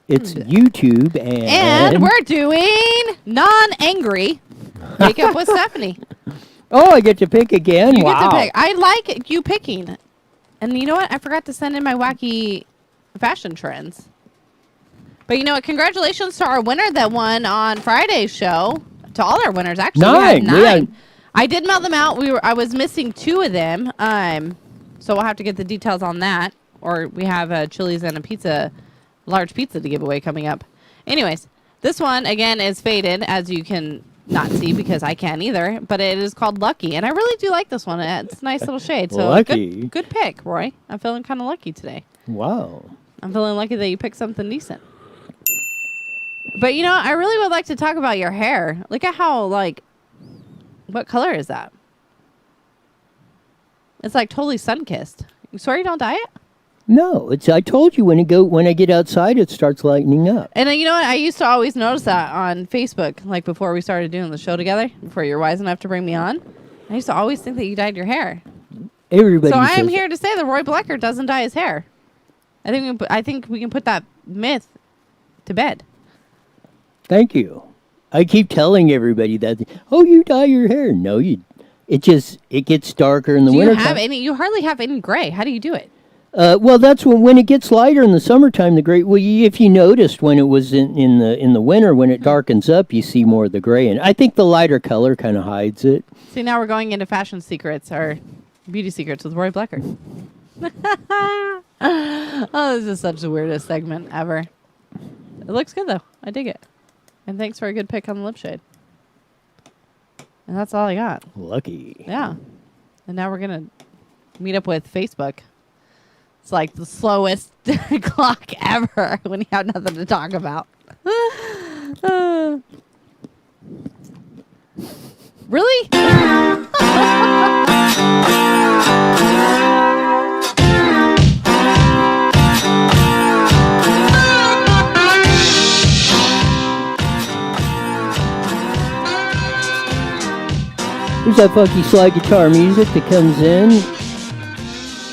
It's YouTube, And we're doing non-angry makeup with Stephanie. Oh, I get to pick again? You Wow. get to pick. I like you picking. And you know what? I forgot to send in my wacky fashion trends. But you know what? Congratulations to our winner that won on Friday's show. To all our winners, actually. We had 9. I did mail them out. I was missing 2 of them. So we'll have to get the details on that. Or we have a Chili's and a large pizza to give away coming up. Anyways, this one, again, is faded, as you can not see because I can't either. But it is called Lucky. And I really do like this one. It's a nice little shade. So Lucky. Good pick, Roy. I'm feeling kind of lucky today. Wow. I'm feeling lucky that you picked something decent. But, you know, I really would like to talk about your hair. Look at how, like, what color is that? It's like totally sun-kissed. You swear you don't dye it? No, I told you when I get outside, it starts lightening up. And you know what? I used to always notice that on Facebook, like before we started doing the show together, before you're wise enough to bring me on. I used to always think that you dyed your hair. Everybody. So I am here to say that Roy Blecker doesn't dye his hair. I think we can put that myth to bed. Thank you. I keep telling everybody that. Oh, you dye your hair? No, it gets darker in the winter. You hardly have any gray. How do you do it? Well, that's when it gets lighter in the summertime. The gray. Well, if you noticed when it was in the winter, when it darkens up, you see more of the gray. And I think the lighter color kind of hides it. See, now we're going into fashion secrets or beauty secrets with Roy Blecker. Oh, this is such the weirdest segment ever. It looks good though. I dig it. And thanks for a good pick on the lip shade. And that's all I got. Lucky. Yeah. And now we're going to meet up with Facebook. It's like the slowest clock ever when you have nothing to talk about. Really? There's that funky slide guitar music that comes in,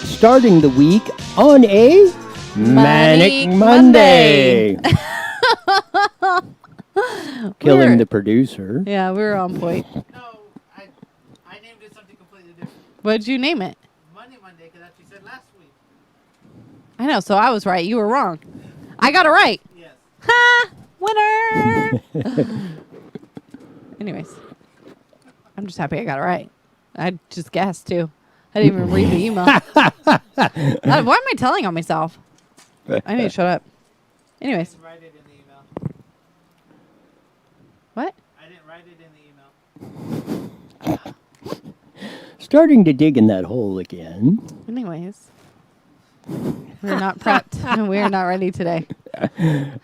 starting the week on a Manic Monday. Killing the producer. Yeah, we were on point. No, I named it something completely different. What did you name it? Monday, because that's what you said last week. I know, so I was right. You were wrong. I got it right. Yes. Ha! Winner! Anyways. I'm just happy I got it right. I just guessed, too. I didn't even read the email. Why am I telling on myself? I need to shut up. Anyways. I didn't write it in the email. What? I didn't write it in the email. Starting to dig in that hole again. Anyways. We're not prepped. And we are not ready today.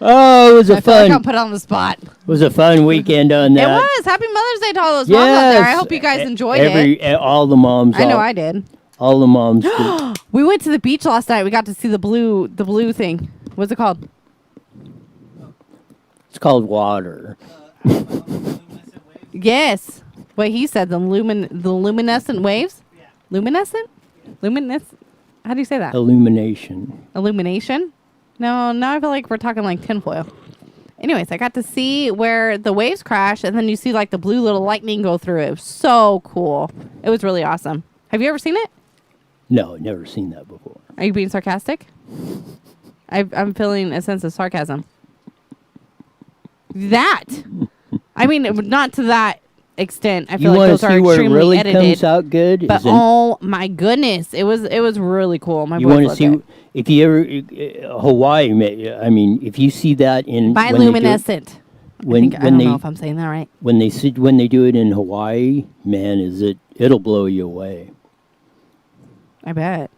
Oh, it was I feel like I'm put on the spot. It was a fun weekend on that. It was. Happy Mother's Day to all those moms out there. I hope you guys enjoyed it. All the moms. I know I did. All the moms did. We went to the beach last night. We got to see the blue thing. What's it called? It's called water. Yes. What he said, the luminescent waves? Yeah. Luminescent? Luminescent? How do you say that? Illumination. Illumination? No, now I feel like we're talking like tinfoil. Anyways, I got to see where the waves crash, and then you see like the blue little lightning go through. It was so cool. It was really awesome. Have you ever seen it? No, never seen that before. Are you being sarcastic? I'm feeling a sense of sarcasm. That. I mean, not to that extent. I feel like those are extremely edited. Comes out good? But oh my goodness, it was really cool. My you want to see if you ever Hawaii? I mean, if you see that in bioluminescent. I don't know if I'm saying that right. When they do it in Hawaii, man, it'll blow you away. I bet.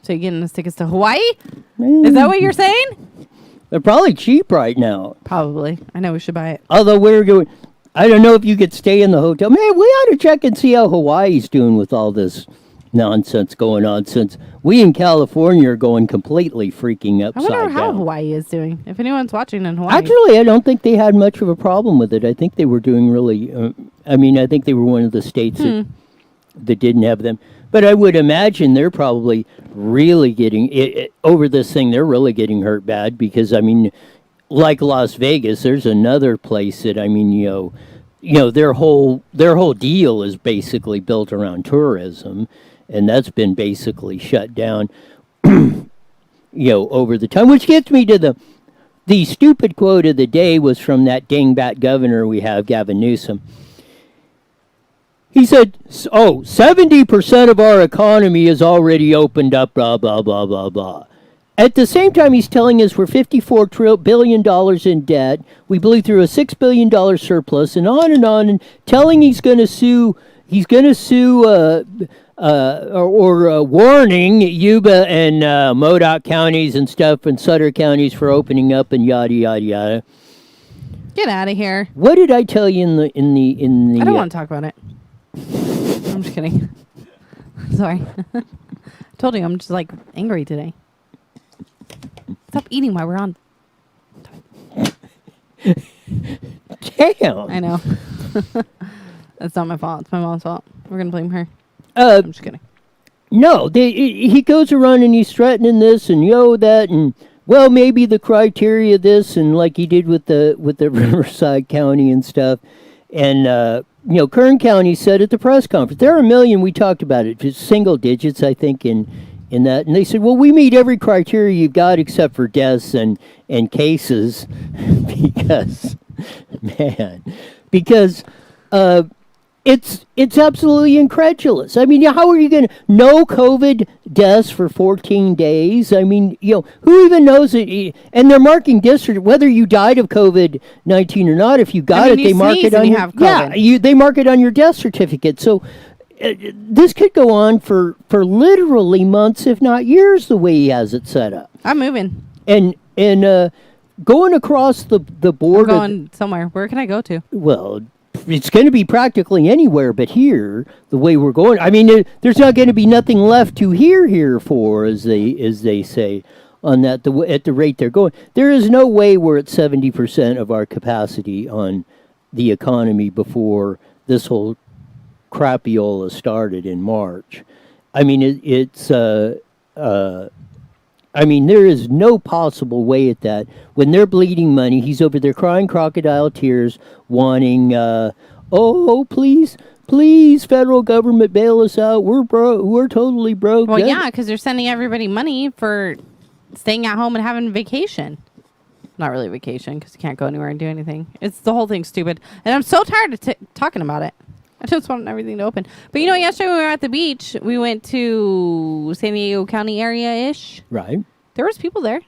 So you're getting us tickets to Hawaii? Is that what you're saying? They're probably cheap right now. Probably. I know we should buy it. Although we're going, I don't know if you could stay in the hotel. Man, we ought to check and see how Hawaii's doing with all this nonsense going on, since we in California are going completely freaking upside down. I wonder how Hawaii is doing. If anyone's watching in Hawaii. Actually, I don't think they had much of a problem with it. I think they were doing really, I think they were one of the states that didn't have them. But I would imagine they're probably really getting, over this thing, they're really getting hurt bad because, I mean, like Las Vegas, there's another place that, I mean, their whole deal is basically built around tourism, and that's been basically shut down, over the time. Which gets me to the stupid quote of the day was from that dingbat governor we have, Gavin Newsom. He said, 70% of our economy is already opened up, blah, blah, blah, blah, blah. At the same time, he's telling us we're $54 billion in debt. We blew through a $6 billion surplus, and on, and telling he's going to sue, warning Yuba and Modoc counties and stuff and Sutter counties for opening up and yada, yada, yada. Get out of here. What did I tell you in the I don't want to talk about it. I'm just kidding. Sorry. I told you I'm just like angry today. Stop eating while we're on. Damn. I know. That's not my fault. It's my mom's fault. We're going to blame her. I'm just kidding. No, he goes around and he's threatening this and that and well, maybe the criteria this and like he did with the Riverside County and stuff. And Kern County said at the press conference, there are a million, we talked about it, just single digits, I think, in that. And they said, well, we meet every criteria you've got except for deaths and cases because it's absolutely incredulous. I mean, how are you going to no COVID deaths for 14 days? I mean, who even knows it? And they're marking district whether you died of COVID-19 or not. If you got it, they mark it on your they mark it on your death certificate. So this could go on for literally months, if not years, the way he has it set up. I'm moving. And going across the border. I'm going somewhere. Where can I go to? Well, it's going to be practically anywhere but here, the way we're going. I mean, there's not going to be nothing left to here for, as they say, on that at the rate they're going. There is no way we're at 70% of our capacity on the economy before this whole crapiola started in March. I mean, I mean, there is no possible way at that. When they're bleeding money, he's over there crying crocodile tears, wanting, please, federal government, bail us out. We're broke. We're totally broke. Well, yeah, because they're sending everybody money for staying at home and having vacation. Not really vacation, because you can't go anywhere and do anything. The whole thing's stupid. And I'm so tired of talking about it. I just want everything to open. But yesterday when we were at the beach, we went to San Diego County area-ish. Right. There was people there.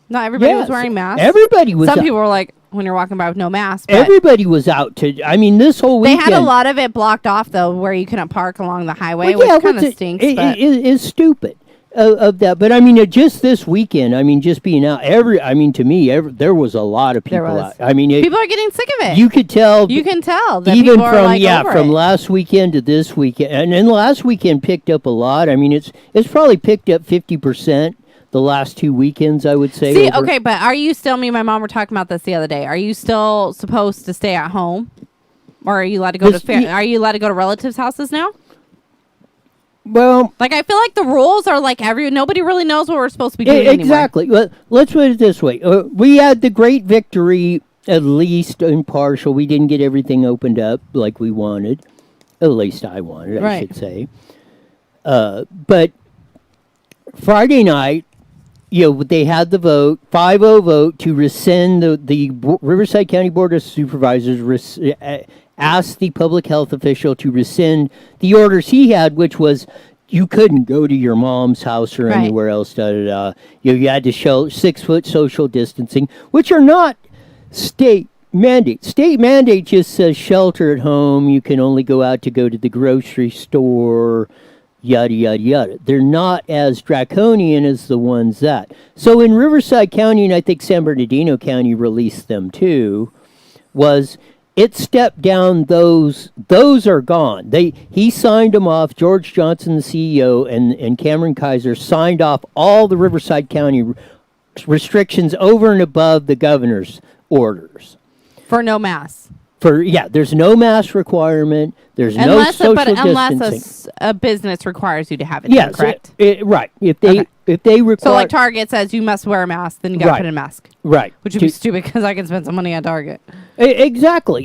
Not everybody was wearing masks. Everybody was. Some people were like, when you're walking by with no mask. Everybody was out I mean, this whole weekend. They had a lot of it blocked off, though, where you couldn't park along the highway, which kind of stinks. It's stupid. Of that, but I mean, just this weekend, I mean, just being out, to me, there was a lot of people out. I mean, people are getting sick of it. You could tell. You can tell that even people are from last weekend to this weekend, and then last weekend picked up a lot. I mean, it's probably picked up 50% the last 2 weekends, I would say. See, okay, but are you still? Me and my mom were talking about this the other day. Are you still supposed to stay at home, or are you allowed to go are you allowed to go to relatives' houses now? Well, like I feel like the rules are like nobody really knows what we're supposed to be doing exactly. anymore. Well, let's put it this way: we had the great victory, at least in partial. We didn't get everything opened up like we wanted. At least I wanted, I should say. But Friday night, they had the vote, 5-0 vote to rescind the Riverside County Board of Supervisors. Asked the public health official to rescind the orders he had, which was you couldn't go to your mom's house or anywhere else. You had to show 6-foot social distancing, which are not state mandates. State mandate just says shelter at home. You can only go out to go to the grocery store, yada, yada, yada. They're not as draconian as the ones that. So in Riverside County, and I think San Bernardino County released them too, it stepped down those are gone. He signed them off. George Johnson, the CEO, and Cameron Kaiser signed off all the Riverside County restrictions over and above the governor's orders. For no masks. there's no mask requirement. There's no Unless, social but unless distancing. a business requires you to have it, Yes, correct? right. If they require, So like Target says you must wear a mask, then you got to Right. put in a mask. right, Which would be stupid because I can spend some money on Target. Exactly.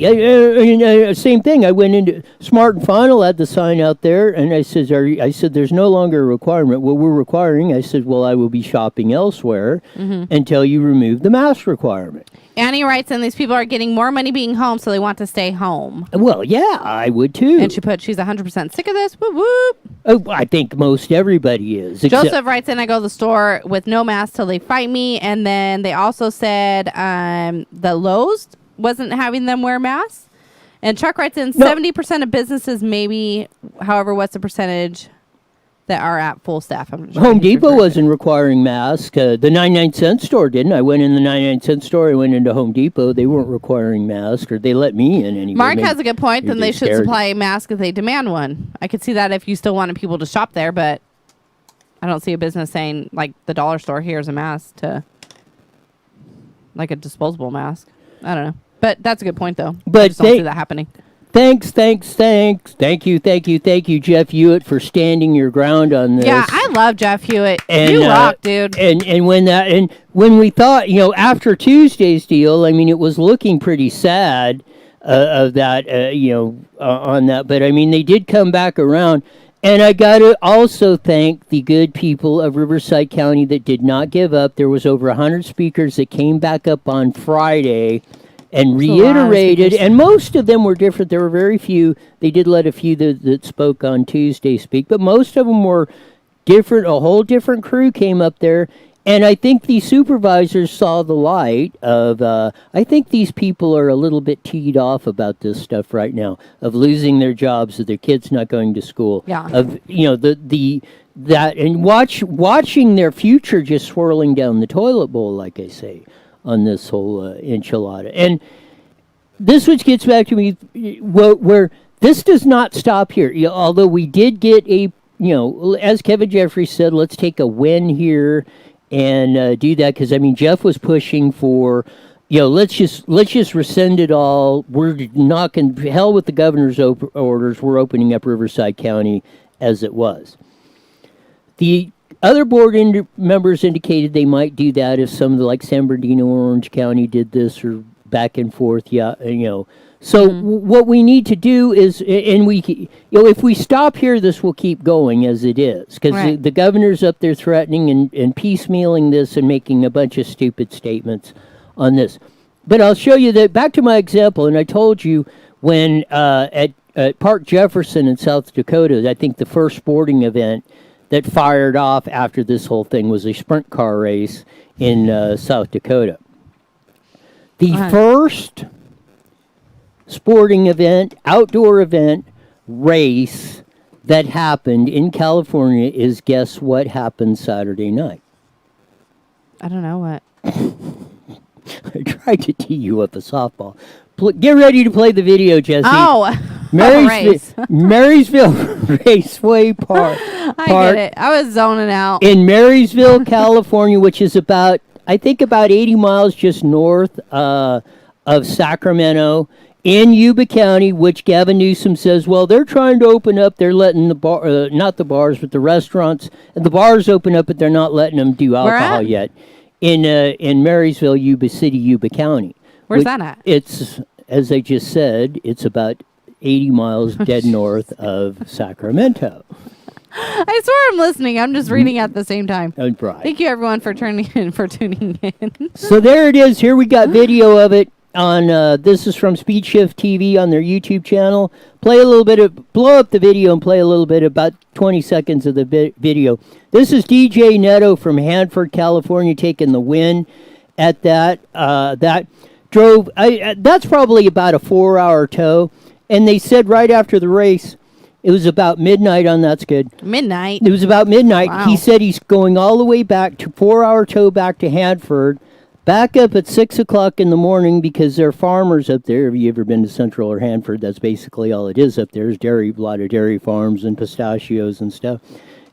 Same thing. I went into Smart and Final, had the sign out there, and I says, I said, there's no longer a requirement. What we're requiring, I said, well, I will be shopping elsewhere until you remove the mask requirement. Annie writes in, these people are getting more money being home, so they want to stay home. Well, yeah, I would too. And she's 100% sick of this. Whoop, whoop. Oh, I think most everybody is. Joseph writes in, I go to the store with no mask till they fight me. And then they also said the Lowe's wasn't having them wear masks. And Chuck writes in, 70% of businesses maybe. However, what's the percentage that are at full staff? I'm sure Home Depot wasn't requiring masks. The 99-cent store didn't. I went in the 99-cent store. I went into Home Depot. They weren't requiring masks, or they let me in anyway. Mark has a good point. Then they should scared. supply a mask if they demand one. I could see that if you still wanted people to shop there, but I don't see a business saying, like, the dollar store, here's a mask to, like a disposable mask. I don't know. But that's a good point, though. But I just don't see that happening. Thanks. Thank you, Jeff Hewitt, for standing your ground on this. Yeah, I love Jeff Hewitt. And, you rock, dude. And when we thought, after Tuesday's deal, I mean, it was looking pretty sad of that, on that. But I mean, they did come back around. And I got to also thank the good people of Riverside County that did not give up. There was over 100 speakers that came back up on Friday and reiterated, and most of them were different. There were very few. They did let a few that spoke on Tuesday speak, but most of them were different. A whole different crew came up there, and I think the supervisors saw the light of, I think these people are a little bit teed off about this stuff right now, of losing their jobs, of their kids not going to school, Yeah. of, that, and watching their future just swirling down the toilet bowl, like I say, on this whole enchilada. And this which gets back to me, where this does not stop here. Although we did get as Kevin Jeffries said, let's take a win here and do that, because I mean Jeff was pushing for, let's just rescind it all. We're knocking hell with the governor's orders. We're opening up Riverside County as it was. The other board members indicated they might do that if some of the, like San Bernardino, Orange County did this, or back and forth. Yeah, So what we need to do is, and if we stop here, this will keep going as it is, because the governor's up there threatening and piecemealing this and making a bunch of stupid statements on this. But I'll show you that, back to my example, and I told you when at Park Jefferson in South Dakota, I think the first sporting event that fired off after this whole thing was a sprint car race in South Dakota. The first sporting event, outdoor event, race that happened in California is, guess what happened Saturday night? I don't know what. I tried to tee you up a softball. Get ready to play the video, Jesse. Oh, Marysville Raceway Park. I get it. I was zoning out. In Marysville, California, which is about 80 miles just north of Sacramento, in Yuba County, which Gavin Newsom says, well, they're trying to open up. They're letting not the bars, but the restaurants and the bars open up, but they're not letting them do alcohol yet. In Marysville, Yuba City, Yuba County. Where's that at? It's, as I just said, it's about 80 miles dead north of Sacramento. I swear I'm listening. I'm just reading at the same time. Right. Thank you, everyone, for tuning in. So there it is. Here we got video of it on. This is from Speed Shift TV on their YouTube channel. Blow up the video and play a little bit, about 20 seconds of the video. This is DJ Neto from Hanford, California, taking the win at that. That drove. That's probably about a 4-hour tow. And they said right after the race, it was about midnight on That's Good. Midnight? It was about midnight. Wow. He said he's going all the way back to 4-hour tow back to Hanford, back up at 6 o'clock in the morning because there are farmers up there. Have you ever been to Central or Hanford? That's basically all it is up there. There's a lot of dairy farms and pistachios and stuff.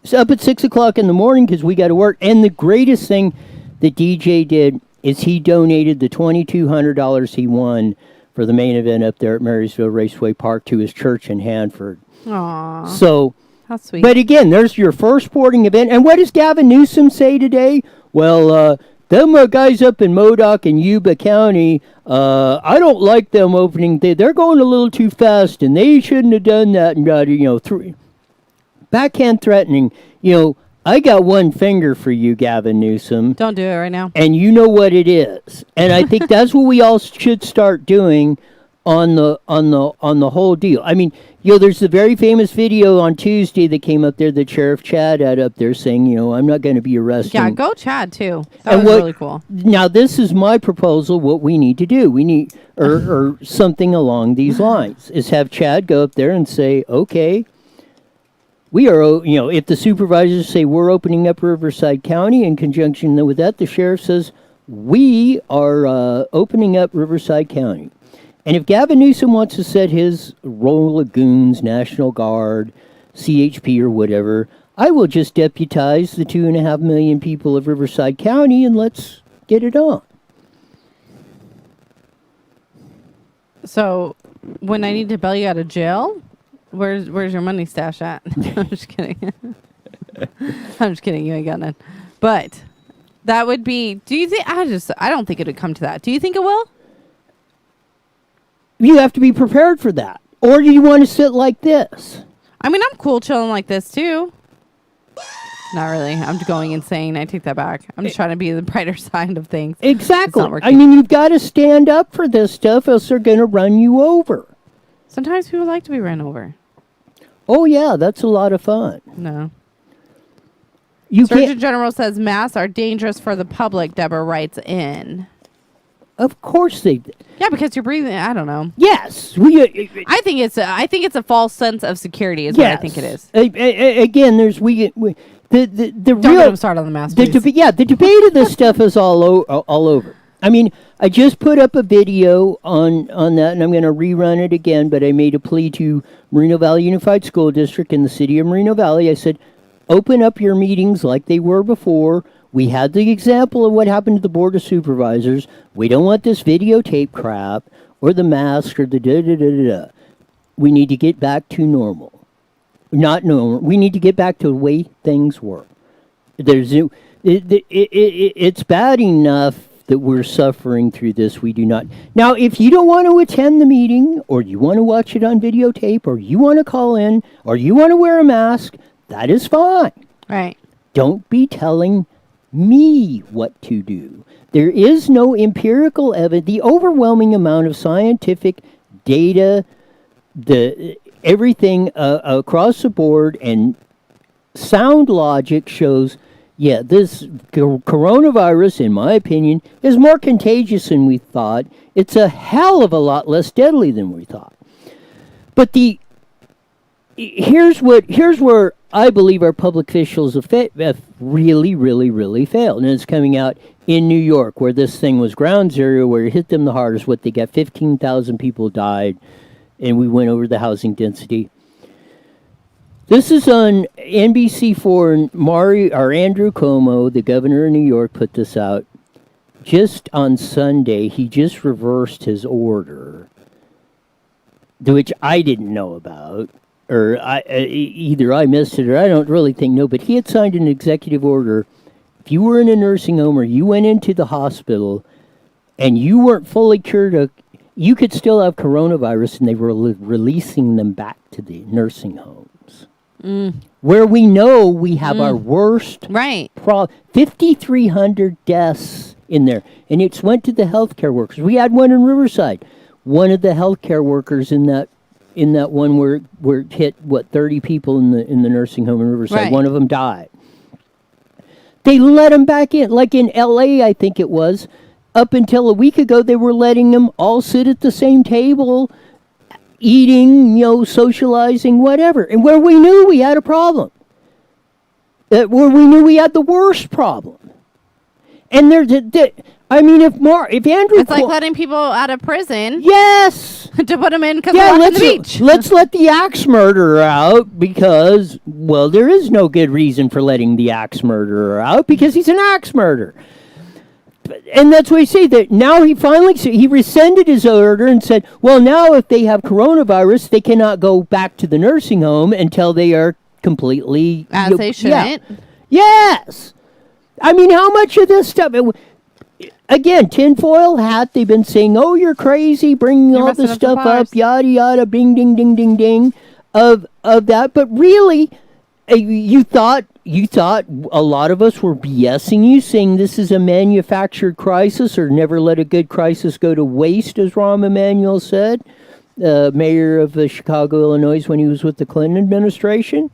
It's up at 6 o'clock in the morning because we got to work. And the greatest thing that DJ did is he donated the $2,200 he won for the main event up there at Marysville Raceway Park to his church in Hanford. Aw. So, How sweet. but again, there's your first sporting event. And what does Gavin Newsom say today? Well, them guys up in Modoc and Yuba County, I don't like them opening. They're going a little too fast, and they shouldn't have done that. And backhand threatening. I got one finger for you, Gavin Newsom. Don't do it right now. And you know what it is. And I think that's what we all should start doing on the whole deal. I mean, there's the very famous video on Tuesday that came up there that Sheriff Chad had up there saying, I'm not going to be arresting. Yeah, go Chad too. That was really cool. Now, this is my proposal. What we need to do, we need, or something along these lines, is have Chad go up there and say, okay, we are, if the supervisors say we're opening up Riverside County, in conjunction with that, the sheriff says we are opening up Riverside County. And if Gavin Newsom wants to set his roll of goons, National Guard, CHP or whatever, I will just deputize the 2.5 million people of Riverside County and let's get it on. So, when I need to bail you out of jail, where's your money stash at? I'm just kidding. I'm just kidding. You ain't got none. But that would be. Do you think? I don't think it would come to that. Do you think it will? You have to be prepared for that. Or do you want to sit like this? I mean, I'm cool chilling like this too. Not really. I'm going insane. I take that back. I'm just trying to be the brighter side of things. Exactly. It's not I mean, you've got to stand up for this stuff, else they're going to run you over. Sometimes people like to be run over. Oh, yeah, that's a lot of fun. No. Surgeon Surgeon General says masks are dangerous for the public, Deborah writes in. Of course they... Yeah, because you're breathing. I don't know. Yes. I think it's a false sense of security is what I think it is. Again, there's... the Don't real... get him started on the mask, please. The debate of this stuff is all over. I mean, I just put up a video on that, and I'm going to rerun it again, but I made a plea to Moreno Valley Unified School District in the city of Moreno Valley. I said, open up your meetings like they were before. We had the example of what happened to the Board of Supervisors. We don't want this videotape crap or the mask or the da-da-da-da-da. We need to get back to normal. Not normal. We need to get back to the way things were. It's bad enough that we're suffering through this. We do not. Now, if you don't want to attend the meeting, or you want to watch it on videotape, or you want to call in, or you want to wear a mask, that is fine. Right. Don't be telling me what to do. There is no empirical evidence. The overwhelming amount of scientific data, everything across the board, and sound logic shows, yeah, this coronavirus, in my opinion, is more contagious than we thought. It's a hell of a lot less deadly than we thought. But here's where I believe our public officials have really, really, really failed. And it's coming out in New York, where this thing was ground zero, where it hit them the hardest. What they got, 15,000 people died, and we went over the housing density. This is on NBC4, and Andrew Cuomo, the governor of New York, put this out. Just on Sunday, he just reversed his order, which I didn't know about. Or either I missed it or I don't really think no, but he had signed an executive order. If you were in a nursing home or you went into the hospital and you weren't fully cured, you could still have coronavirus, and they were releasing them back to the nursing homes. Where we know we have our worst 5,300 deaths in there. And it's went to the healthcare workers. We had one in Riverside. One of the healthcare workers in that one where it hit 30 people in the nursing home in Riverside. Right. One of them died. They let them back in, like in LA, I think it was. Up until a week ago, they were letting them all sit at the same table, eating, socializing, whatever. And where we knew we had a problem, where we knew we had the worst problem. And if Andrew... It's like letting people out of prison. Yes! To put them in because they're on the beach. Let's let the axe murderer out because, well, there is no good reason for letting the axe murderer out because he's an axe murderer. And that's what he said, that now he rescinded his order and said, well, now if they have coronavirus, they cannot go back to the nursing home until they are completely... As they shouldn't. Yeah. Yes. I mean, how much of this stuff... Again, tinfoil hat, they've been saying, oh, you're crazy, bringing You're all this messing up the stuff up, bars. yada, yada, bing, ding, ding, ding, ding, of that. But really, you thought a lot of us were BSing you, saying this is a manufactured crisis, or never let a good crisis go to waste, as Rahm Emanuel said, mayor of Chicago, Illinois, when he was with the Clinton administration.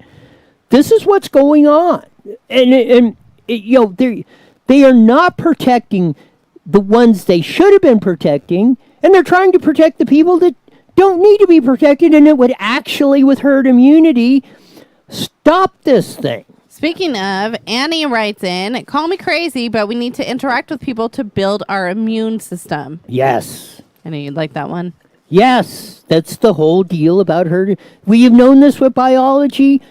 This is what's going on. And they are not protecting the ones they should have been protecting, and they're trying to protect the people that don't need to be protected, and it would actually, with herd immunity, stop this thing. Speaking of, Annie writes in, call me crazy, but we need to interact with people to build our immune system. Yes. I know you'd like that one. Yes, that's the whole deal about herd. We have known this with biology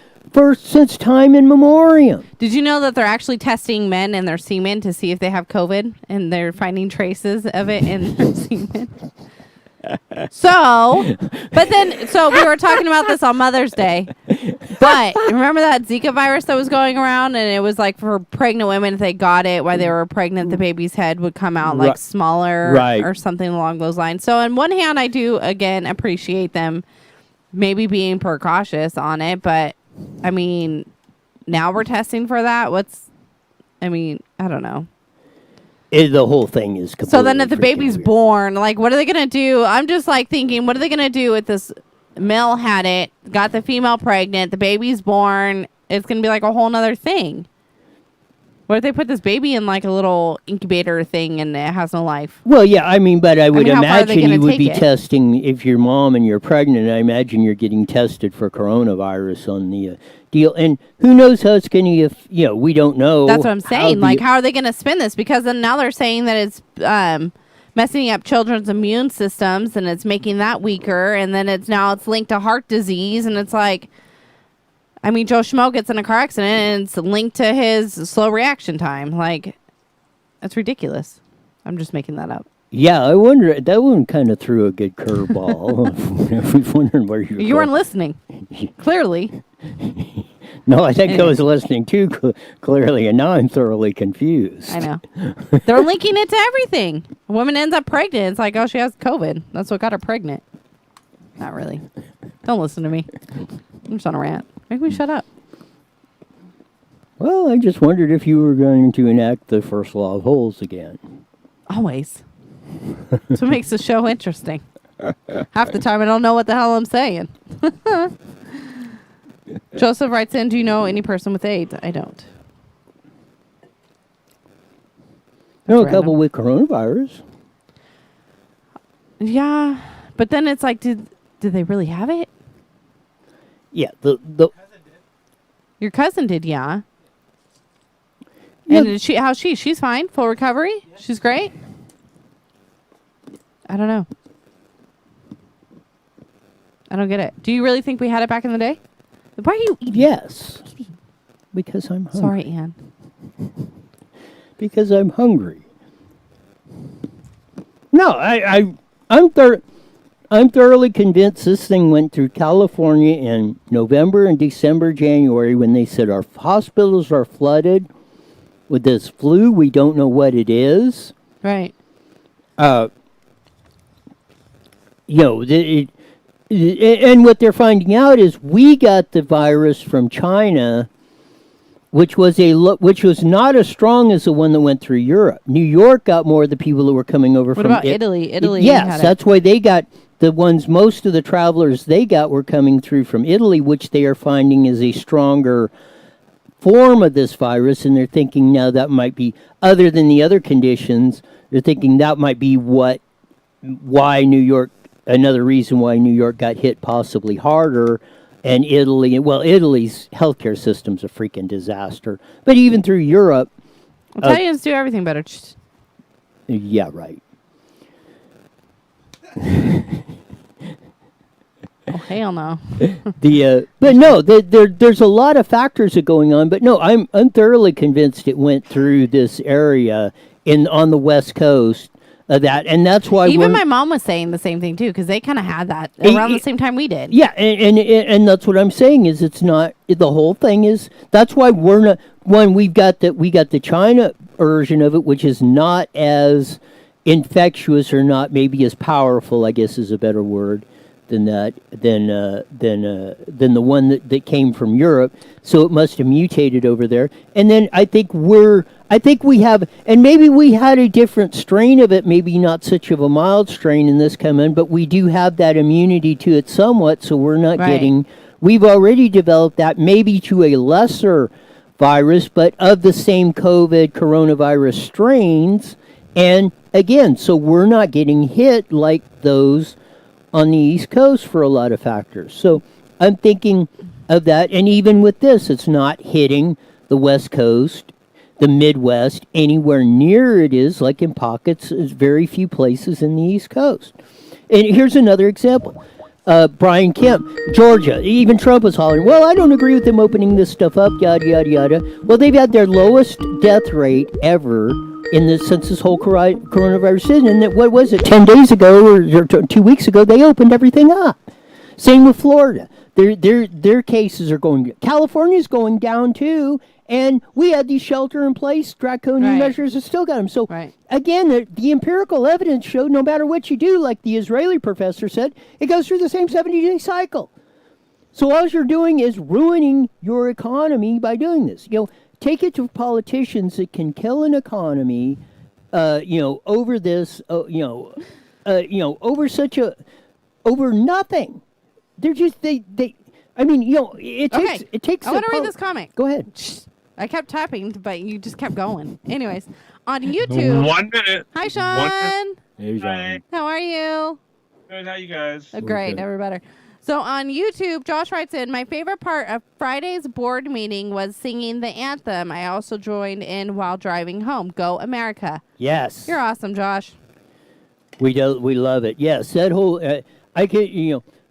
since time immemorial. Did you know that they're actually testing men and their semen to see if they have COVID, and they're finding traces of it in their semen? So we were talking about this on Mother's Day, but remember that Zika virus that was going around, and it was like for pregnant women, if they got it while they were pregnant, the baby's head would come out like smaller or something along those lines. So on one hand, I do, again, appreciate them maybe being precautious on it, but I mean, now we're testing for that. I don't know. The whole thing is completely... So then if the baby's weird. born, like, what are they going to do? I'm just like thinking, what are they going to do if this male had it, got the female pregnant, the baby's born? It's going to be like a whole nother thing. What if they put this baby in like a little incubator thing and it has no life? Well, yeah, I mean, but I would how far are they imagine gonna you would take be it? testing, if you're mom and you're pregnant, I imagine you're getting tested for coronavirus on the deal. And who knows how it's going to, we don't know. That's what I'm saying. Like, how are they going to spin this? Because then now they're saying that it's messing up children's immune systems and it's making that weaker. And then it's linked to heart disease. And it's like, I mean, Joe Schmo gets in a car accident and it's linked to his slow reaction time. Like, that's ridiculous. I'm just making that up. Yeah, I wonder, that one kind of threw a good curveball. I was wondering where You weren't listening. Clearly. No, I think I was listening too clearly, and now I'm thoroughly confused. I know. They're linking it to everything. A woman ends up pregnant. It's like, oh, she has COVID. That's what got her pregnant. Not really. Don't listen to me. I'm just on a rant. Make me shut up. Well, I just wondered if you were going to enact the first law of holes again. Always. That's what makes the show interesting. Half the time I don't know what the hell I'm saying. Joseph writes in, do you know any person with AIDS? I don't. I know a random. couple with coronavirus. Yeah, but then it's like, did they really have it? Yeah, the Your cousin did, yeah. Yeah. And how's she? She's fine. Full recovery? She's great? I don't know. I don't get it. Do you really think we had it back in the day? Why are you eating? yes, because I'm hungry. Sorry, Anne. Because I'm hungry. No, I'm thoroughly convinced this thing went through California in November and December, January, when they said our hospitals are flooded with this flu. We don't know what it is. Right. And what they're finding out is we got the virus from China, which was not as strong as the one that went through Europe. New York got more of the people that were coming over What from about Italy? Italy Yes, had it. that's why they got the ones. Most of the travelers they got were coming through from Italy, which they are finding is a stronger form of this virus, and they're thinking now that might be, other than the other conditions, they're thinking that might be why New York. Another reason why New York got hit possibly harder, and Italy's healthcare system's a freaking disaster. But even through Europe... Italians do everything better. Yeah, right. Oh, hell no. But no, there's a lot of factors that are going on. But no, I'm thoroughly convinced it went through this area on the West Coast of that, and that's why Even my mom was saying the same thing too, because they kind of had that around the same time we did. Yeah, and that's what I'm saying is it's not the whole thing is that's why we're not when we got the China version of it, which is not as infectious or not maybe as powerful, I guess is a better word than that than the one that came from Europe. So it must have mutated over there, and then I think we have, and maybe we had a different strain of it, maybe not such of a mild strain in this come in, but we do have that immunity to it somewhat, so we're not getting, we've already developed that maybe to a lesser virus, but of the same coronavirus strains, and again, so we're not getting hit like those on the East Coast for a lot of factors. So I'm thinking of that, and even with this, it's not hitting the West Coast, the Midwest, anywhere near it is, like in pockets, there's very few places in the East Coast. And here's another example. Brian Kemp, Georgia, even Trump was hollering, well, I don't agree with them opening this stuff up, yada, yada, yada. Well, they've had their lowest death rate ever since this whole coronavirus season. And that, what was it, 10 days ago or 2 weeks ago, they opened everything up. Same with Florida. Their cases are going, California's going down too. And we had these shelter-in-place draconian measures that still got them. So, again, the empirical evidence showed no matter what you do, like the Israeli professor said, it goes through the same 70-day cycle. So all you're doing is ruining your economy by doing this. Take it to politicians that can kill an economy, over this, over nothing. They're just, it takes... I want to read this comment. Go ahead. I kept tapping, but you just kept going. Anyways, on YouTube. 1 minute. Hi, Sean. Hey, Sean. How are you? Good. How you guys? Great. Never better. So on YouTube, Josh writes in, my favorite part of Friday's board meeting was singing the anthem. I also joined in while driving home. Go America. Yes. You're awesome, Josh. We love it. Yes, that whole,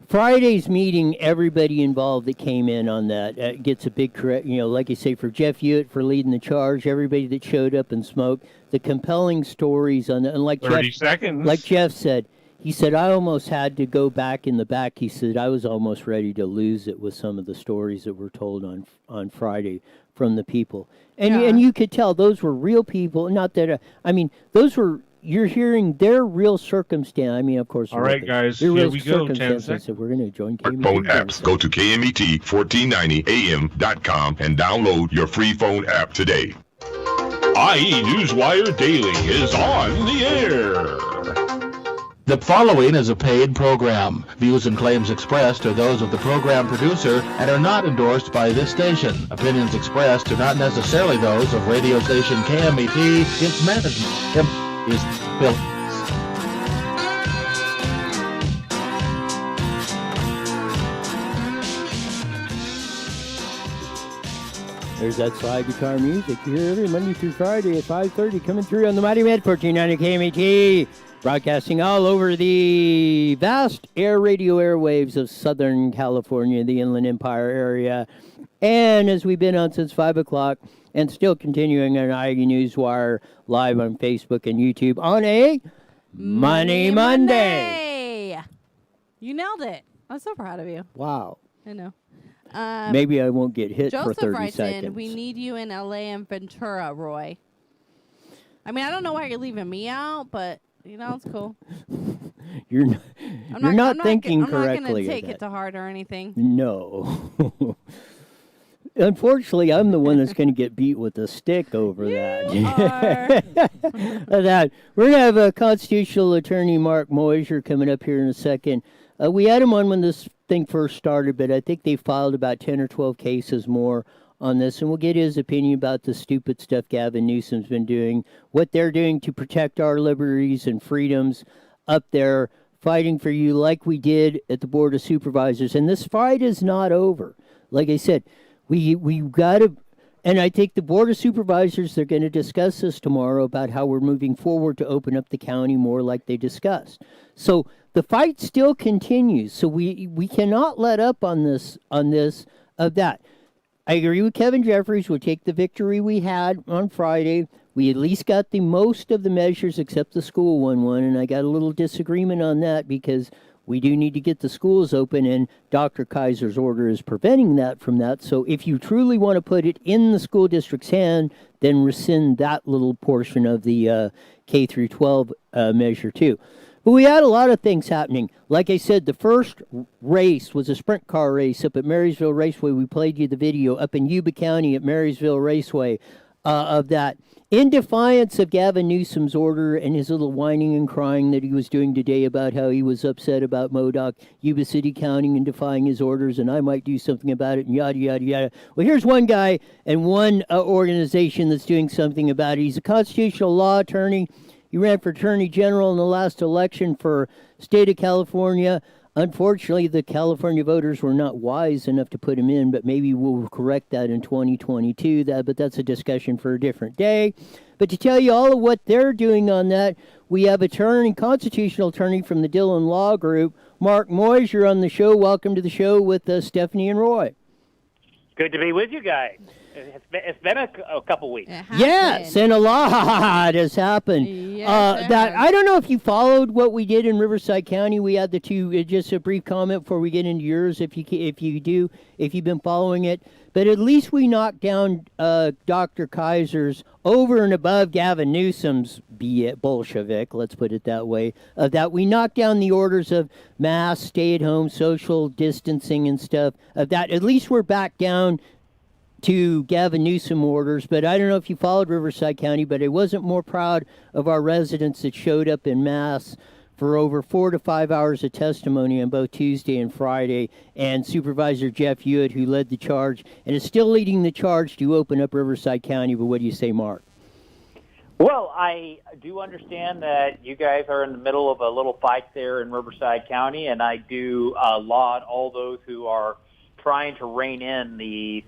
Friday's meeting, everybody involved that came in on that gets a big correct, like you say, for Jeff Hewitt for leading the charge, everybody that showed up and smoked, the compelling stories on that. And like 30 seconds. Like Jeff said, he said, I almost had to go back in the back. He said, I was almost ready to lose it with some of the stories that were told on Friday from the people. And you could tell those were real people. Not that, those were, you're hearing their real circumstance. Of course. All right, guys. Here we go. 10 seconds. So we're going to join KMET. Phone apps. Go to KMET1490am.com and download your free phone app today. IE Newswire Daily is on the air. The following is a paid program. Views and claims expressed are those of the program producer and are not endorsed by this station. Opinions expressed are not necessarily those of radio station KMET, its management. Is Bill. There's that slide guitar music you hear every Monday through Friday at 5:30 coming through on the Mighty Med 1490 KMET, broadcasting all over the vast air radio airwaves of Southern California, the Inland Empire area. And as we've been on since 5 o'clock, and still continuing on IE Newswire live on Facebook and YouTube on a Money Monday. You nailed it. I'm so proud of you. Wow. I know. Maybe I won't get hit Joseph for 30 writes seconds. in, we need you in LA and Ventura, Roy. I don't know why you're leaving me out, but, it's cool. You're not thinking correctly. I'm not going to take it to heart or anything. No. Unfortunately, I'm the one that's going to get beat with a stick over that. We're going to have a constitutional attorney, Mark Meuser, coming up here in a second. We had him on when this thing first started, but I think they filed about 10 or 12 cases more on this, and we'll get his opinion about the stupid stuff Gavin Newsom's been doing, what they're doing to protect our liberties and freedoms up there, fighting for you like we did at the Board of Supervisors. And this fight is not over. Like I said, we've got to, and I think the Board of Supervisors, they're going to discuss this tomorrow about how we're moving forward to open up the county more like they discussed. So the fight still continues. So we cannot let up on this of that. I agree with Kevin Jeffries. We'll take the victory we had on Friday We at least got the most of the measures except the school one, and I got a little disagreement on that because we do need to get the schools open, and Dr. Kaiser's order is preventing that from that. So if you truly want to put it in the school district's hand, then rescind that little portion of the K through 12 measure too. But we had a lot of things happening. Like I said, the first race was a sprint car race up at Marysville Raceway. We played you the video up in Yuba County at Marysville Raceway of that. In defiance of Gavin Newsom's order and his little whining and crying that he was doing today about how he was upset about MODOK, Yuba City counting and defying his orders, and I might do something about it, and yada, yada, yada. Well, here's one guy and one organization that's doing something about it. He's a constitutional law attorney. He ran for Attorney General in the last election for state of California. Unfortunately, the California voters were not wise enough to put him in, but maybe we'll correct that in 2022. But that's a discussion for a different day. But to tell you all of what they're doing on that, we have constitutional attorney from the Dillon Law Group, Mark Moyser, on the show. Welcome to the show with Stephanie and Roy. Good to be with you guys. It's been a couple weeks. Yes, and a lot has happened. Yes, that I don't know if you followed what we did in Riverside County. We had the two. Just a brief comment before we get into yours, if you've been following it. But at least we knocked down Dr. Kaiser's over and above Gavin Newsom's Bolshevik. Let's put it that way. That we knocked down the orders of mask, stay-at-home, social distancing, and stuff. Of that, at least we're back down to Gavin Newsom orders. But I don't know if you followed Riverside County, but I wasn't more proud of our residents that showed up in mass for over 4 to 5 hours of testimony on both Tuesday and Friday, and Supervisor Jeff Hewitt, who led the charge and is still leading the charge to open up Riverside County. But what do you say, Mark? Well, I do understand that you guys are in the middle of a little fight there in Riverside County, and I do laud all those who are trying to rein in these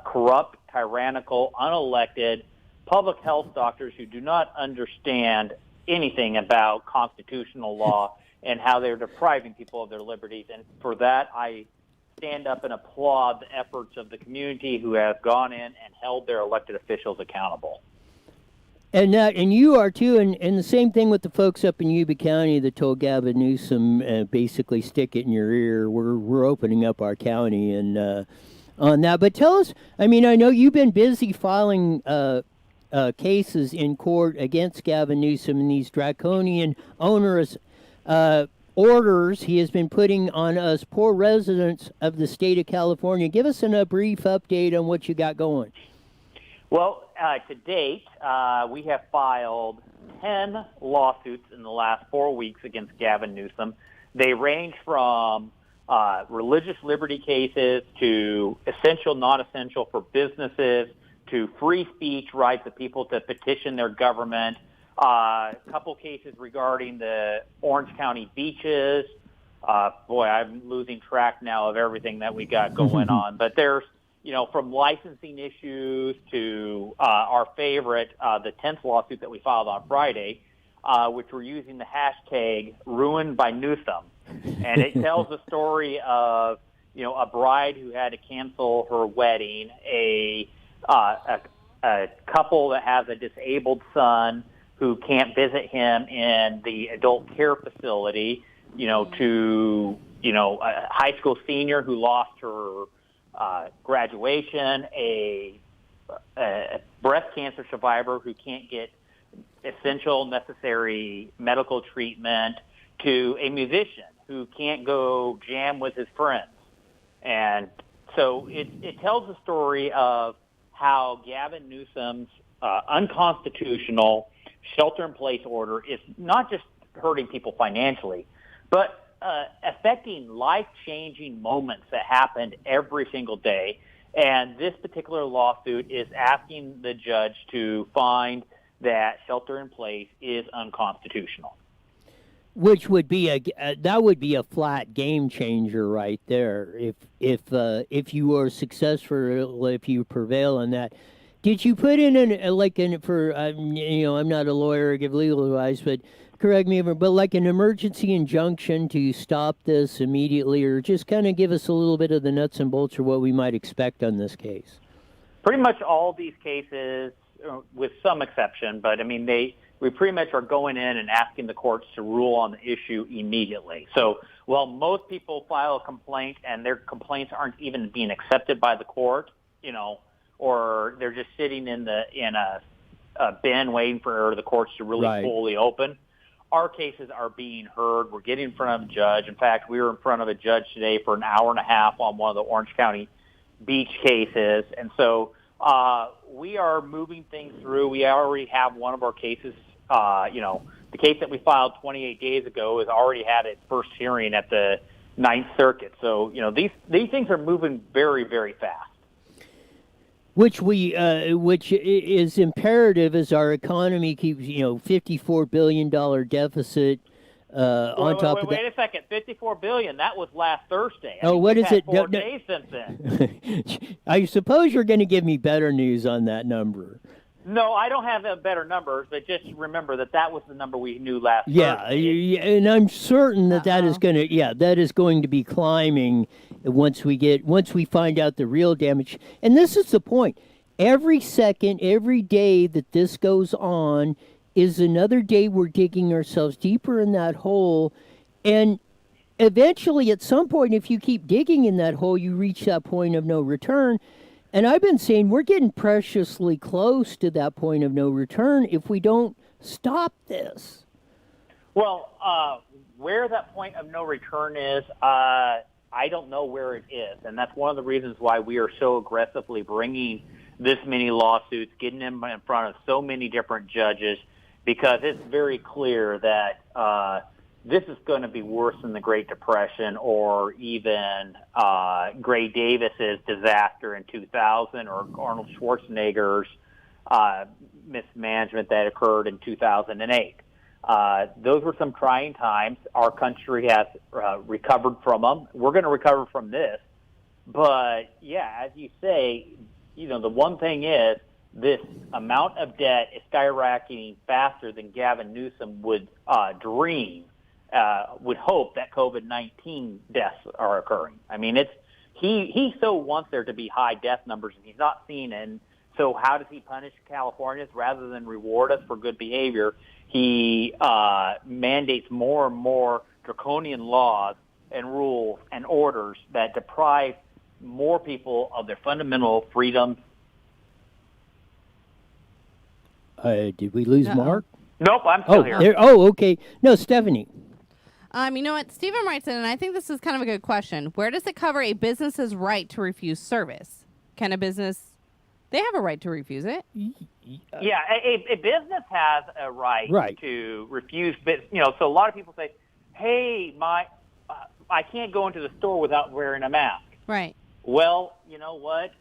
corrupt, tyrannical, unelected public health doctors who do not understand anything about constitutional law and how they're depriving people of their liberties. And for that, I stand up and applaud the efforts of the community who have gone in and held their elected officials accountable. And you are too, and the same thing with the folks up in Yuba County that told Gavin Newsom basically stick it in your ear. We're opening up our county and on that. But tell us, I mean, I know you've been busy filing cases in court against Gavin Newsom and these draconian, onerous orders he has been putting on us poor residents of the state of California. Give us a brief update on what you got going. Well, to date, we have filed 10 lawsuits in the last 4 weeks against Gavin Newsom. They range from religious liberty cases to essential, non-essential for businesses, to free speech rights of people to petition their government, a couple cases regarding the Orange County beaches. Boy, I'm losing track now of everything that we got going on. But there's, from licensing issues to our favorite, the 10th lawsuit that we filed on Friday, which we're using the hashtag ruined by Newsom. And it tells the story of, a bride who had to cancel her wedding, a couple that has a disabled son who can't visit him in the adult care facility, to, a high school senior who lost her graduation, a breast cancer survivor who can't get essential, necessary medical treatment, to a musician who can't go jam with his friends. And so it tells the story of how Gavin Newsom's unconstitutional shelter-in-place order is not just hurting people financially, but affecting life-changing moments that happened every single day. And this particular lawsuit is asking the judge to find that shelter-in-place is unconstitutional. Which would be a flat game changer right there. If you are successful, if you prevail on that. Did you put in I'm not a lawyer, I give legal advice, but correct me if I'm, but like an emergency injunction to stop this immediately, or just kind of give us a little bit of the nuts and bolts or what we might expect on this case? Pretty much all these cases with some exception, but I mean, we pretty much are going in and asking the courts to rule on the issue immediately. So while most people file a complaint and their complaints aren't even being accepted by the court, or they're just sitting in a bin waiting for the courts to really fully open, our cases are being heard. We're getting in front of a judge. In fact, we were in front of a judge today for an hour and a half on one of the Orange County beach cases. And so we are moving things through. We already have one of our cases, the case that we filed 28 days ago has already had its first hearing at the Ninth Circuit. So, these things are moving very, very fast. Which is imperative as our economy keeps, $54 billion deficit. On top of that, wait a second, $54 billion. That was last Thursday. What is it? 4 days since then. I suppose you're going to give me better news on that number. No, I don't have better numbers, but just remember that was the number we knew last Thursday. Yeah, and I'm certain that is going to that is going to be climbing once we find out the real damage. And this is the point. Every second, every day that this goes on is another day we're digging ourselves deeper in that hole, and eventually at some point, if you keep digging in that hole, you reach that point of no return. And I've been saying we're getting preciously close to that point of no return if we don't stop this. Well, where that point of no return is, I don't know where it is. And that's one of the reasons why we are so aggressively bringing this many lawsuits, getting them in front of so many different judges, because it's very clear that this is going to be worse than the Great Depression or even Gray Davis's disaster in 2000 or Arnold Schwarzenegger's mismanagement that occurred in 2008. Those were some trying times. Our country has recovered from them. We're going to recover from this. But, yeah, as you say, the one thing is this amount of debt is skyrocketing faster than Gavin Newsom would dream. Would hope that COVID-19 deaths are occurring. I mean, he so wants there to be high death numbers, and he's not seeing it. And so how does he punish Californians rather than reward us for good behavior? He mandates more and more draconian laws and rules and orders that deprive more people of their fundamental freedoms. Did we lose Mark? Nope, I'm still here. Okay. No, Stephanie. You know what? Stephen writes in, and I think this is kind of a good question. Where does it cover a business's right to refuse service? Can a business, they have a right to refuse it? Yeah, a business has a right to refuse. So a lot of people say, hey, I can't go into the store without wearing a mask. Right. Well, you know what?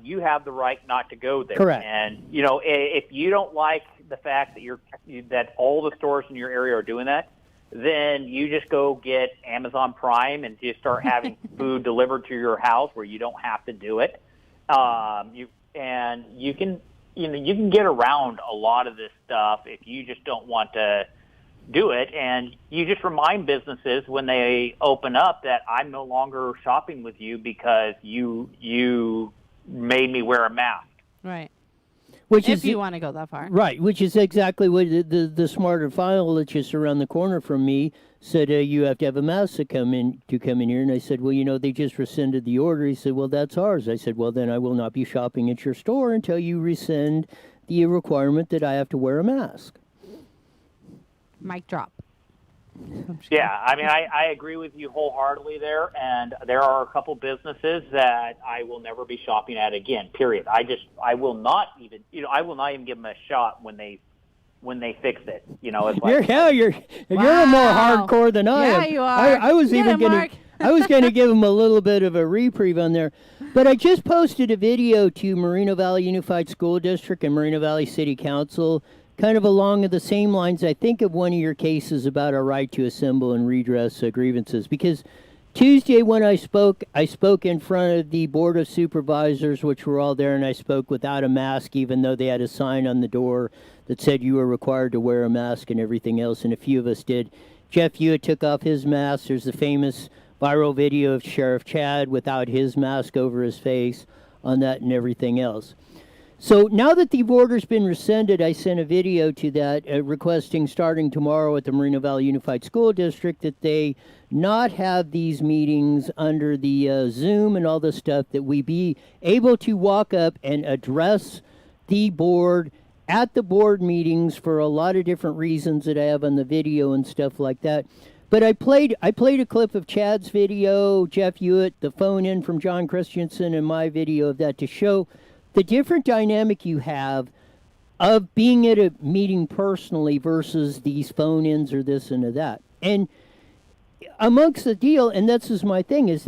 You have the right not to go there. Correct. And, if you don't like the fact that all the stores in your area are doing that, then you just go get Amazon Prime and just start having food delivered to your house where you don't have to do it. You can get around a lot of this stuff if you just don't want to do it. And you just remind businesses when they open up that I'm no longer shopping with you because you made me wear a mask. Right. If you want to go that far. Right, which is exactly what the smarter file that's just around the corner from me said, you have to have a mask to come in here. And I said, well, they just rescinded the order. He said, well, that's ours. I said, well, then I will not be shopping at your store until you rescind the requirement that I have to wear a mask. Mic drop. Yeah, I mean, I agree with you wholeheartedly there, and there are a couple businesses that I will never be shopping at again. Period. I will not even give them a shot when they fix it. It's like you're more hardcore than I am. Yeah, you are. I was even going to give them a little bit of a reprieve on there, but I just posted a video to Moreno Valley Unified School District and Moreno Valley City Council, kind of along the same lines, I think, of one of your cases about our right to assemble and redress grievances. Because Tuesday when I spoke in front of the Board of Supervisors, which were all there, and I spoke without a mask, even though they had a sign on the door that said you were required to wear a mask and everything else, and a few of us did. Jeff Hewitt took off his mask. There's the famous viral video of Sheriff Chad without his mask over his face on that and everything else. So now that the order's been rescinded, I sent a video to that requesting starting tomorrow at the Moreno Valley Unified School District that they not have these meetings under the Zoom and all this stuff, that we be able to walk up and address the board at the board meetings for a lot of different reasons that I have on the video and stuff like that. But I played a clip of Chad's video, Jeff Hewitt, the phone in from John Christensen, and my video of that to show the different dynamic you have of being at a meeting personally versus these phone-ins or this and that. And amongst the deal, and that's just my thing, is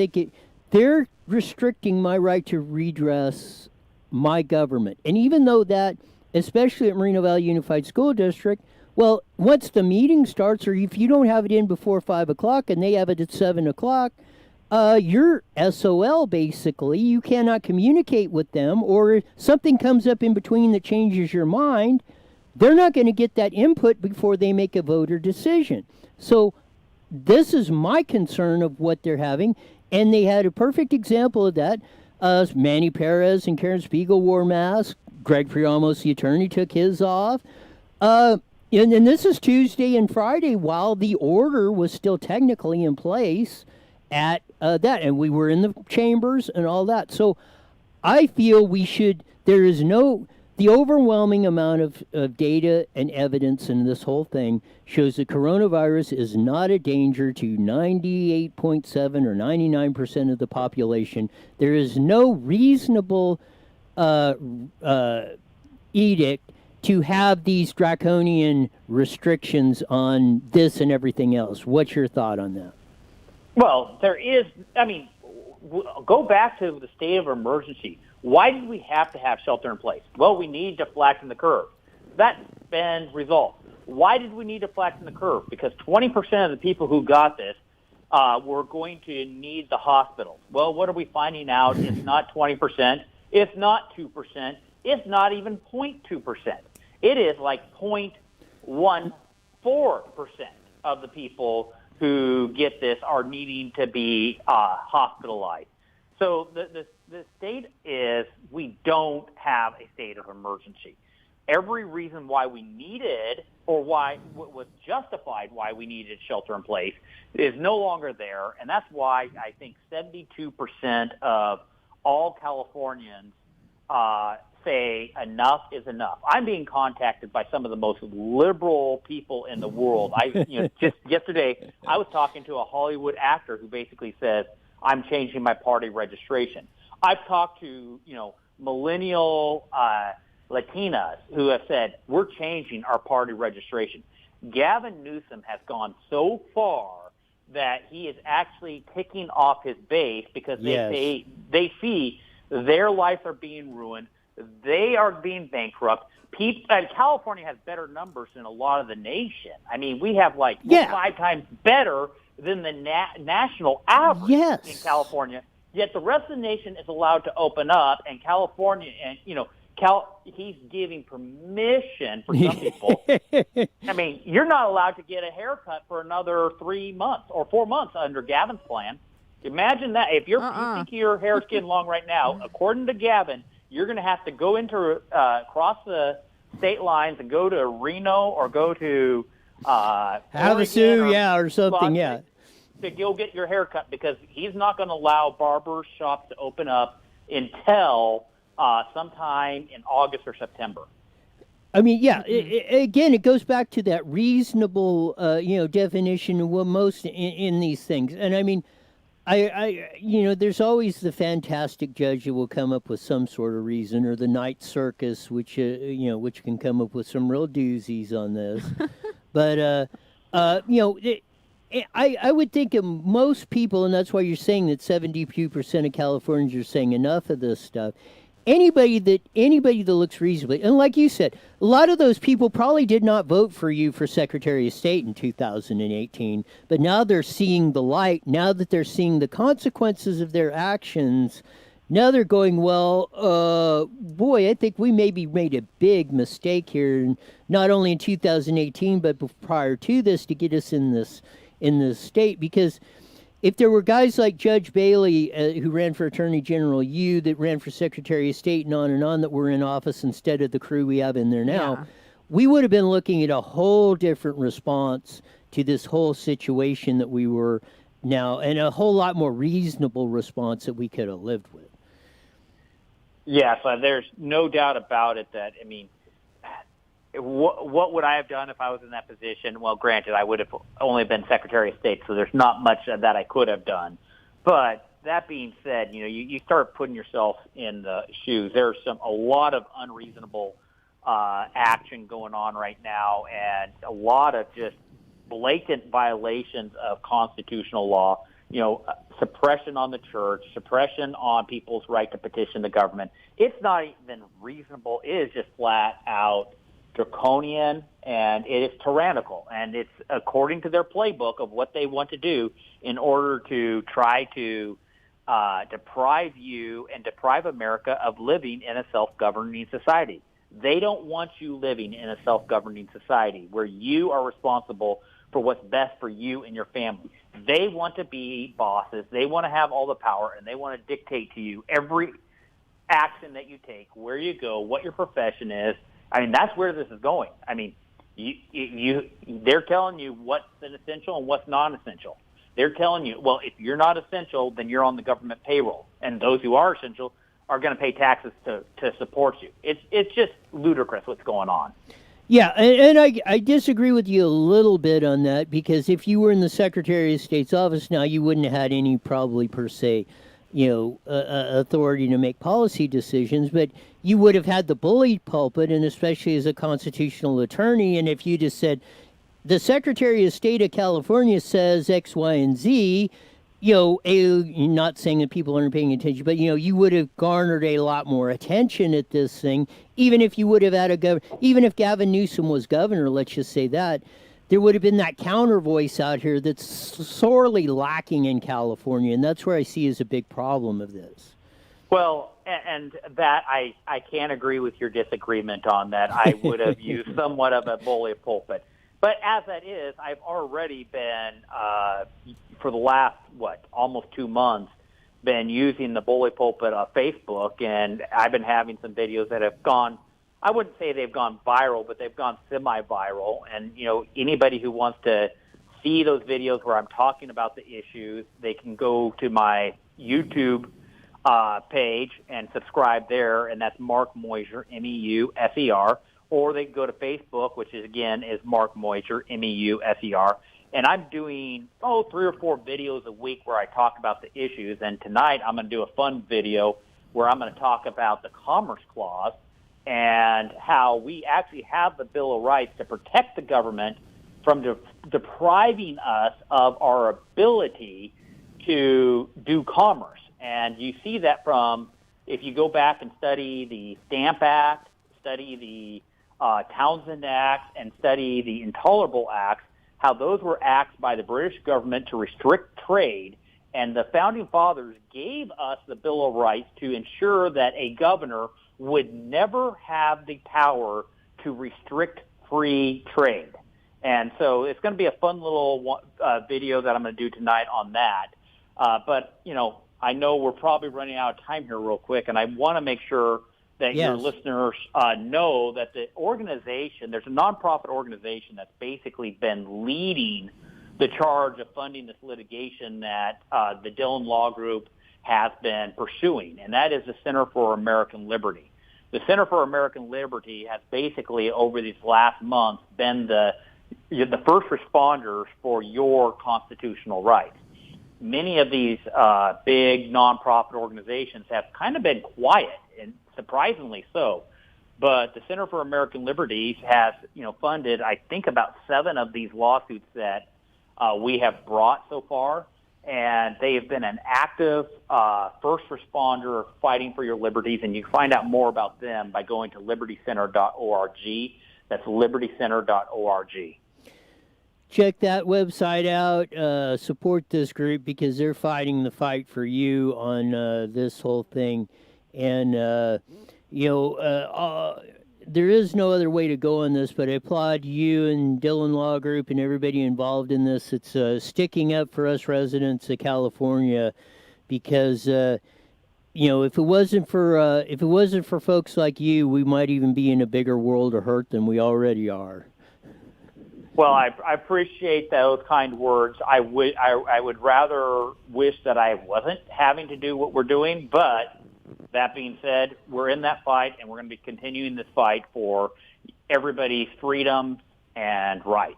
they're restricting my right to redress my government. And even though that, especially at Moreno Valley Unified School District, well, once the meeting starts, or if you don't have it in before 5 o'clock and they have it at 7 o'clock, you're SOL basically. You cannot communicate with them, or if something comes up in between that changes your mind, they're not going to get that input before they make a vote or decision. So this is my concern of what they're having, and they had a perfect example of that. Manny Perez and Karen Spiegel wore masks. Greg Priamos, the attorney, took his off. And this is Tuesday and Friday while the order was still technically in place at that. And we were in the chambers and all that. So I feel the overwhelming amount of data and evidence in this whole thing shows that coronavirus is not a danger to 98.7 or 99% of the population. There is no reasonable edict to have these draconian restrictions on this and everything else. What's your thought on that? Well, there is, go back to the state of emergency. Why did we have to have shelter in place? Well, we need to flatten the curve. That's been resolved. Why did we need to flatten the curve? Because 20% of the people who got this were going to need the hospitals. Well, what are we finding out? It's not 20%. It's not 2%. It's not even 0.2%. It is like 0.14% of the people who get this are needing to be hospitalized. So the state is, we don't have a state of emergency. Every reason why we needed, or why was justified why we needed shelter in place, is no longer there. And that's why I think 72% of all Californians say enough is enough. I'm being contacted by some of the most liberal people in the world. Just yesterday, I was talking to a Hollywood actor who basically says, I'm changing my party registration. I've talked to, millennial Latinas who have said, we're changing our party registration. Gavin Newsom has gone so far that he is actually ticking off his base because they see their lives are being ruined. They are being bankrupt. California has better numbers than a lot of the nation. I mean, we have 5 times better than the national average in California. Yet the rest of the nation is allowed to open up, and California, and he's giving permission for some people. I mean, you're not allowed to get a haircut for another 3 months or 4 months under Gavin's plan. Imagine that. If you think your hair is getting long right now, according to Gavin, you're going to have to go into cross the state lines and go to Reno or go to Havasu, or something, to go get your hair cut, because he's not going to allow barber shops to open up until sometime in August or September. I mean, again, it goes back to that reasonable, definition of what most in these things. And I mean, there's always the fantastic judge who will come up with some sort of reason, or the night circus, which can come up with some real doozies on this. But I would think of most people, and that's why you're saying that 72% of Californians are saying enough of this stuff. Anybody that looks reasonably, and like you said, a lot of those people probably did not vote for you for Secretary of State in 2018, but now they're seeing the light. Now that they're seeing the consequences of their actions, now they're going, well, boy, I think we maybe made a big mistake here, not only in 2018 but prior to this, to get us in this state, because if there were guys like Judge Bailey, who ran for Attorney General, you that ran for Secretary of State, and on that were in office instead of the crew we have in there now, Yeah. we would have been looking at a whole different response to this whole situation that we were now, and a whole lot more reasonable response that we could have lived with. Yes, there's no doubt about it that, I mean, what would I have done if I was in that position? Well, granted, I would have only been Secretary of State, so there's not much that I could have done. But that being said, you start putting yourself in the shoes. There's a lot of unreasonable action going on right now, and a lot of just blatant violations of constitutional law. Suppression on the church, suppression on people's right to petition the government. It's not even reasonable. It is just flat out draconian, and it is tyrannical. And it's according to their playbook of what they want to do in order to try to deprive you and deprive America of living in a self-governing society. They don't want you living in a self-governing society where you are responsible for what's best for you and your family. They want to be bosses. They want to have all the power, and they want to dictate to you every action that you take, where you go, what your profession is. I mean, that's where this is going. I mean, they're telling you what's an essential and what's non-essential. They're telling you, well, if you're not essential, then you're on the government payroll, and those who are essential are going to pay taxes to support you. It's just ludicrous what's going on. Yeah, and I disagree with you a little bit on that, because if you were in the Secretary of State's office now, you wouldn't have had any probably per se, authority to make policy decisions, but you would have had the bully pulpit, and especially as a constitutional attorney, and if you just said, the Secretary of State of California says X, Y, and Z, not saying that people aren't paying attention, but, you would have garnered a lot more attention at this thing, even if you would have had even if Gavin Newsom was governor, let's just say that, there would have been that counter voice out here that's sorely lacking in California, and that's where I see as a big problem of this. Well, and that I can't agree with your disagreement on that. I would have used somewhat of a bully pulpit. But as that is, I've already been, for the last, almost 2 months, been using the bully pulpit on Facebook, and I've been having some videos that have gone, I wouldn't say they've gone viral, but they've gone semi-viral. And, anybody who wants to see those videos where I'm talking about the issues, they can go to my YouTube page and subscribe there, and that's Mark Meuser, MEUSER. Or they can go to Facebook, which is Mark Meuser, MEUSER. And I'm doing, 3 or 4 videos a week where I talk about the issues. And tonight I'm going to do a fun video where I'm going to talk about the Commerce Clause and how we actually have the Bill of Rights to protect the government from depriving us of our ability to do commerce. And you see that from, if you go back and study the Stamp Act, study the Townsend Act, and study the Intolerable Acts, how those were acts by the British government to restrict trade, and the Founding Fathers gave us the Bill of Rights to ensure that a governor would never have the power to restrict free trade. And so it's going to be a fun little video that I'm going to do tonight on that. But, I know we're probably running out of time here real quick, and I want to make sure that your listeners know that the organization, there's a nonprofit organization that's basically been leading the charge of funding this litigation that the Dillon Law Group has been pursuing, and that is the Center for American Liberty. The Center for American Liberty has basically, over these last months, been the first responders for your constitutional rights. Many of these big nonprofit organizations have kind of been quiet, and surprisingly so. But the Center for American Liberties has, funded, I think, about 7 of these lawsuits that we have brought so far. And they have been an active first responder fighting for your liberties. And you can find out more about them by going to libertycenter.org. That's libertycenter.org. Check that website out. Support this group because they're fighting the fight for you on this whole thing. And, there is no other way to go on this, but I applaud you and Dillon Law Group and everybody involved in this. It's sticking up for us residents of California, because if it wasn't for folks like you, we might even be in a bigger world of hurt than we already are. Well, I appreciate those kind words. I would rather wish that I wasn't having to do what we're doing, but that being said, we're in that fight, and we're going to be continuing this fight for everybody's freedoms and rights.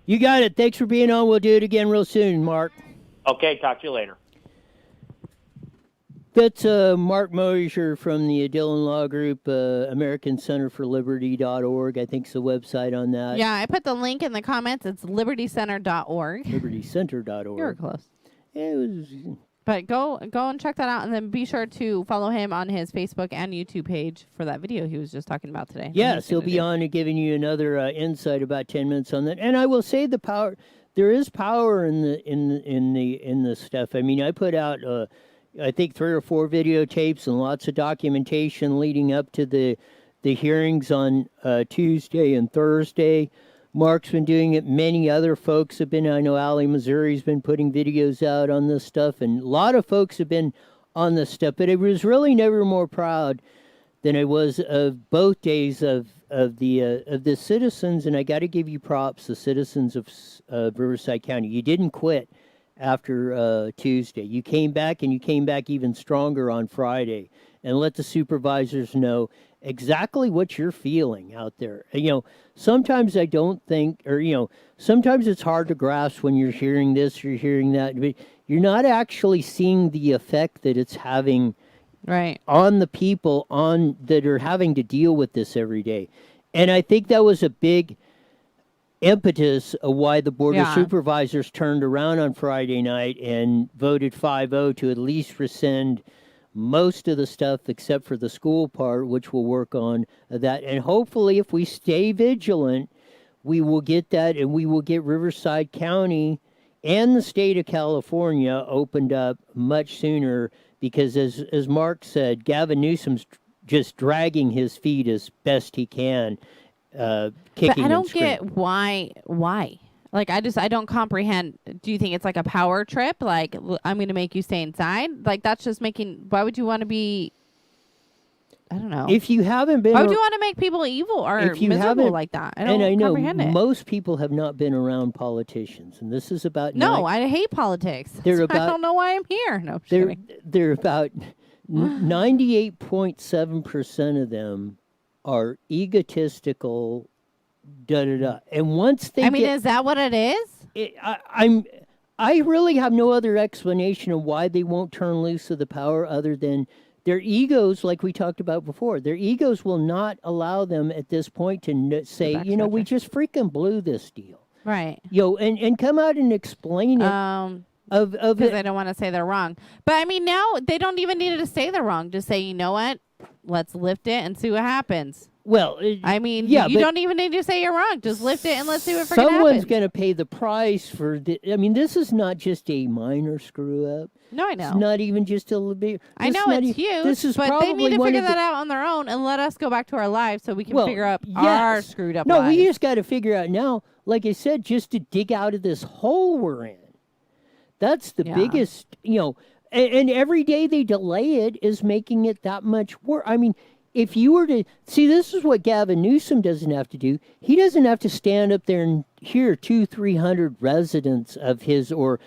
You got it. Thanks for being on. We'll do it again real soon, Mark. Okay, talk to you later. That's Mark Moser from the Dillon Law Group, American Center for Liberty.org. I think it's the website on that. Yeah, I put the link in the comments. It's libertycenter.org. Libertycenter.org. You were close. It was... But go and check that out, and then be sure to follow him on his Facebook and YouTube page for that video he was just talking about today. Yes, he'll be on and giving you another insight about 10 minutes on that. And I will say there is power in the stuff. I mean, I put out I think 3 or 4 videotapes and lots of documentation leading up to the hearings on Tuesday and Thursday. Mark's been doing it. Many other folks have been. I know Ali Missouri's been putting videos out on this stuff, and a lot of folks have been on this stuff. But I was really never more proud than I was of both days of the citizens, and I got to give you props, the citizens of Riverside County. You didn't quit after Tuesday. You came back, and you came back even stronger on Friday, and let the supervisors know exactly what you're feeling out there. Sometimes I don't think, or, sometimes it's hard to grasp when you're hearing this or hearing that, but you're not actually seeing the effect that it's having on the people that are having to deal with this every day. And I think that was a big impetus of why the Board of Supervisors turned around on Friday night and voted 5-0 to at least rescind most of the stuff except for the school part, which we'll work on that. And hopefully, if we stay vigilant, we will get that, and we will get Riverside County and the state of California opened up much sooner, because as Mark said, Gavin Newsom's just dragging his feet as best he can, kicking But I don't and screaming. get why. Like, I don't comprehend. Do you think it's like a power trip? Like, I'm going to make you stay inside? Like, that's just making... Why would you want to be... I don't know. If you haven't been... Why would you want to make people evil or miserable like that? I don't comprehend it. Most people have not been around politicians, and this is about... No, I hate politics. I don't know why I'm here. No, I'm just kidding. They're about 98.7% of them are egotistical... And once they is that what it is? I really have no other explanation of why they won't turn loose of the power other than their egos, like we talked about before. Their egos will not allow them at this point to say, we just freaking blew this deal. Right. And come out and explain it. Because I don't want to say they're wrong. But now they don't even need to say they're wrong. Just say, you know what? Let's lift it and see what happens. Well, you don't even need to say you're wrong. Just lift it and let's see what freaking happens. Someone's going to pay the price for this is not just a minor screw up. No, I know. It's not even just a little bit. I know it's huge, this is but they need to figure that out on their own and let us go back to our lives so we can figure out our screwed up lives. No, we just got to figure out now, like I said, just to dig out of this hole we're in. That's the biggest, and every day they delay it is making it that much worse. If you were to see, this is what Gavin Newsom doesn't have to do. He doesn't have to stand up there and hear 200-300 residents of his or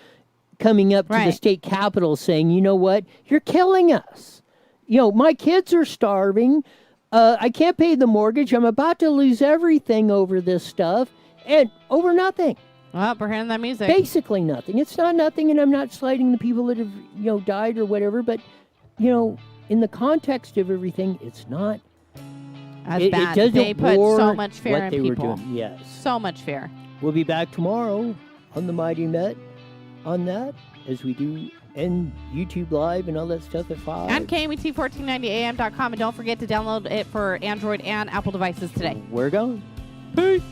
coming up to the state capitol saying, you know what, you're killing us. My kids are starving. I can't pay the mortgage. I'm about to lose everything over this stuff and over nothing. Well, we're hearing that music. Basically nothing. It's not nothing, and I'm not slighting the people that have, died or whatever, but, in the context of everything, it's not as bad. It doesn't they put so much fear in people. Were doing. Yes. So much fear. We'll be back tomorrow on the Mighty Met on that, as we do, and YouTube Live and all that stuff at 5. And KMET1490am.com, and don't forget to download it for Android and Apple devices today. We're going. Peace.